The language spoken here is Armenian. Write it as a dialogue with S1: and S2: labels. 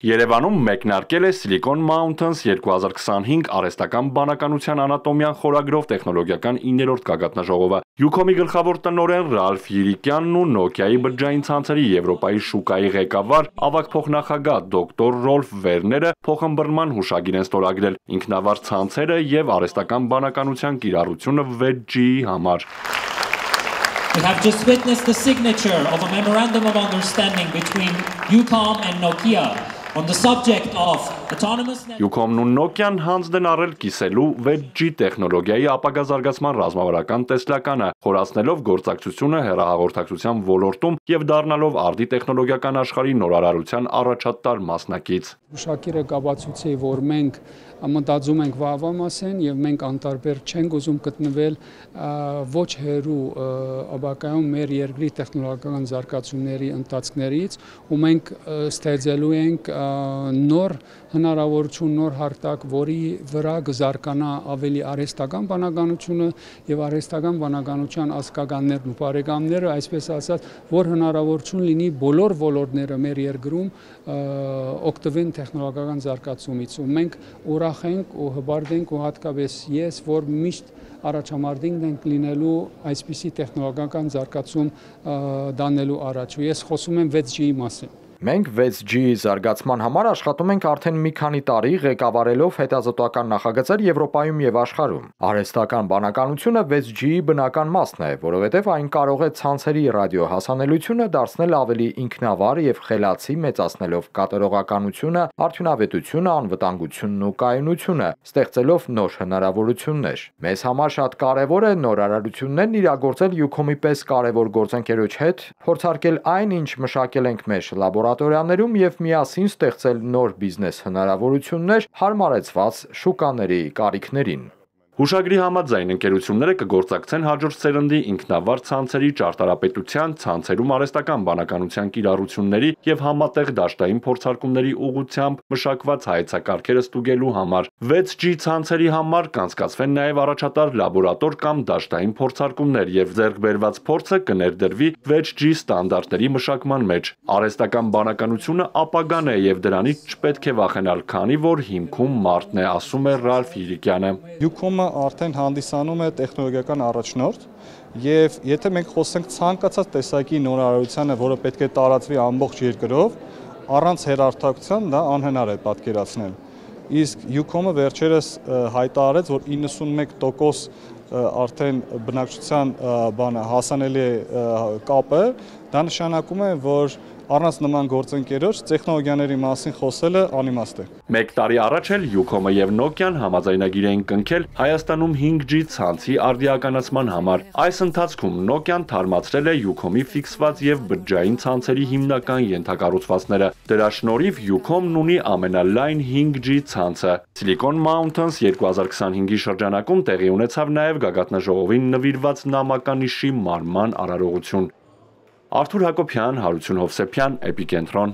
S1: Երևանում մեկնարկել է Silicon Mountains 2025 արհեստական բանականության անատոմիան խորագրով տեխնոլոգիական 9-րդ գագաթնաժողովը։ Ucom-ի գլխավոր տնօրեն Ռալֆ Յիրիկյանն ու Nokia-ի բջջային ցանցերի Եվրոպայի շուկայի ղեկավար ավագ փոխնախագահ դոկտոր Ռոլֆ Վերները փոխըմբռնման հուշագիր են ստորագրել ինքնավար ցանցերը եւ արհեստական բանականության կիրառությունը 6G-ի համար։
S2: We have just witnessed the signature of a memorandum of understanding between Ucom and Nokia on the subject of autonomous
S1: Ucom-ն ու Nokia-ն հանձն են առել կիսելու 6G տեխնոլոգիայի ապագա զարգացման ռազմավարական տեսլականը, խորացնելով գործակցությունը հեռահաղորդակցության ոլորտում եւ դառնալով արդի տեխնոլոգիական աշխարհի նորարարության առաջատար մասնակից։
S3: Ուշակիրը կապացուցի, որ մենք մտածում ենք վաղվա մասին եւ մենք անտարբեր չենք ուզում գտնվել ոչ հեռու ապագայում մեր երկրի տեխնոլոգիական զարգացումների ընթացքներից ու մենք ստեղծելու ենք նոր հնարավորություն, նոր հարթակ, որի վրա կզարգանա ավելի արհեստական բանականությունը եւ արհեստական բանականության ազգականներն ու բարեկամները, այսպես ասած, որ հնարավորություն լինի բոլոր ոլորտները մեր երկրում օգտվեն տեխնոլոգիական զարգացումից ու մենք ուրախ ենք ու հպարտ ենք ու հատկապես ես, որ միշտ առաջամարտիկ ենք լինելու այսպիսի տեխնոլոգիական զարգացում դանելու առաջ ու ես խոսում եմ 6G-ի մասին։
S4: Մենք 6G-ի զարգացման համար աշխատում ենք արդեն մի քանի տարի ղեկավարելով հետազոտական նախագծեր Եվրոպայում եւ աշխարհում։ Արհեստական բանականությունը 6G-ի բնական մասն է, որովհետեւ այն կարող է ցանցերի ռադիոհասանելիությունը դարձնել ավելի ինքնավար եւ խելացի, մեծացնելով կատարողականությունը, արդյունավետությունը, անվտանգությունն ու կայունությունը, ստեղծելով նոր հնարավորություններ։ Մեզ համար շատ կարեւոր է նորարարություններն իրագործել Ucom-ի պես կարեւոր գործընկերոջ հետ, փորձարկել այն, ինչ մշակել ենք մեր լաբորատորիաներում եւ միասին ստեղծել նոր բիզնես հնարավորություններ հարմարեցված շուկաների կարիքներին։
S1: Հուշագրի համաձայն ընկերությունները կգործակցեն հաջորդ սերնդի ինքնավար ցանցերի ճարտարապետության, ցանցերում արհեստական բանականության կիրառությունների եւ համատեղ դաշտային փորձարկումների ուղղությամբ մշակված հայեցակարգերը ստուգելու համար։ 6G ցանցերի համար կանցկացվեն նաեւ առաջատար լաբորատոր կամ դաշտային փորձարկումներ եւ ձեռք բերված փորձը կներդրվի 6G ստանդարտների մշակման մեջ։ Արհեստական բանականությունը ապագան է եւ դրանից չպետք է վախենալ, քանի որ հիմքում մարդն է, ասում է Ռալֆ Յիրիկյանը։
S5: Ucom-ը արդեն հանդիսանում է տեխնոլոգիական առաջնորդ եւ եթե մենք խոսենք ցանկացած տեսակի նորարարությանը, որը պետք է տարածվի ամբողջ երկրով, առանց հեռարձակության դա անհնար է պատկերացնել։ Իսկ Ucom-ը վերջերս հայտարարեց, որ 91% արդեն բնակչության հասանելի կապը, դա նշանակում է, որ առանց նման գործընկերոջ տեխնոլոգիաների մասին խոսելը անիմաստ է։
S1: Մեկ տարի առաջ էլ Ucom-ը եւ Nokia-ն համաձայնագիր էին կնքել Հայաստանում 5G ցանցի արդիականացման համար։ Այս ընթացքում Nokia-ն թարմացրել է Ucom-ի ֆիքսված եւ բջջային ցանցերի հիմնական ենթակառուցվածքները։ Դրա շնորհիվ Ucom-ն ունի ամենալայն 5G ցանցը։ Silicon Mountains 2025-ի շրջանակում տեղի ունեցավ նաեւ գագաթնաժողովին նվիրված նամականիշի մարման արարողություն։ Արթուր Հակոբյան, Հարություն Հովսեփյան, Էպիկենտրոն։